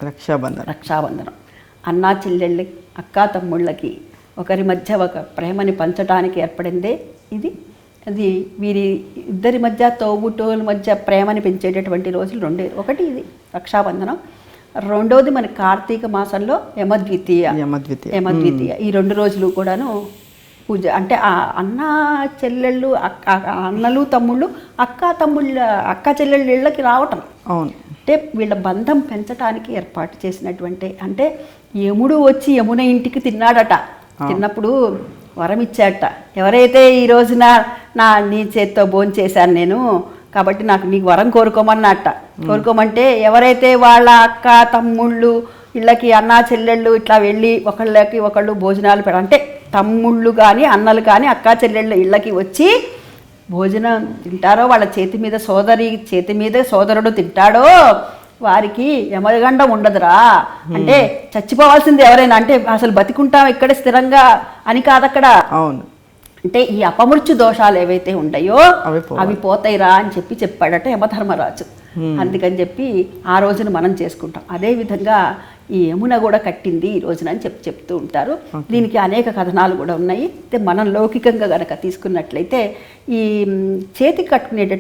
రక్షాబంధనం అన్నా చెల్లెళ్ళి అక్కా తమ్ముళ్ళకి ఒకరి మధ్య ఒక ప్రేమని పంచడానికి ఏర్పడిందే ఇది. అది వీరి ఇద్దరి మధ్య తోబుట్టువుల మధ్య ప్రేమని పెంచేటటువంటి రోజులు రెండే. ఒకటి ఇది రక్షాబంధనం, రెండవది మన కార్తీక మాసంలో యమద్వితీయ. ఈ 2 రోజులు కూడాను పూజ. అంటే ఆ అన్న చెల్లెళ్ళు అన్నలు తమ్ముళ్ళు అక్క చెల్లెళ్ళు ఇళ్ళకి రావటం. అవును. అంటే వీళ్ళ బంధం పెంచడానికి ఏర్పాటు చేసినటువంటి, అంటే యముడు వచ్చి యమున ఇంటికి తిన్నాడట. తిన్నప్పుడు వరం ఇచ్చాడట, ఎవరైతే ఈ రోజున నీ చేత్తో భోజనం చేశాను నేను, కాబట్టి నీకు వరం కోరుకోమన్నట్ట. కోరుకోమంటే ఎవరైతే వాళ్ళ అక్క తమ్ముళ్ళు ఇళ్ళకి అన్నా చెల్లెళ్ళు ఇట్లా వెళ్ళి ఒకళ్ళకి ఒకళ్ళు భోజనాలు అంటే తమ్ముళ్ళు కానీ అన్నలు కానీ అక్క చెల్లెళ్ళు ఇళ్ళకి వచ్చి భోజనం తింటారో, వాళ్ళ చేతి మీద సోదరి చేతి మీద సోదరుడు తింటాడో వారికి యమగండం ఉండదురా. అంటే చచ్చిపోవాల్సింది ఎవరైనా, అంటే అసలు బతికుంటాం ఇక్కడ స్థిరంగా అని కాదక్కడ. అవును. అంటే ఈ అపమృత్యు దోషాలు ఏవైతే ఉంటాయో అవి పోతాయిరా అని చెప్పాడట యమధర్మరాజు. అందుకని చెప్పి ఆ రోజున మనం చేసుకుంటాం. అదేవిధంగా ఈ యమున కూడా కట్టింది ఈ రోజున అని చెప్తూ ఉంటారు. దీనికి అనేక కథనాలు కూడా ఉన్నాయి. అయితే మనం లౌకికంగా గనక తీసుకున్నట్లయితే ఈ చేతికి కట్టుకునేటటువంటి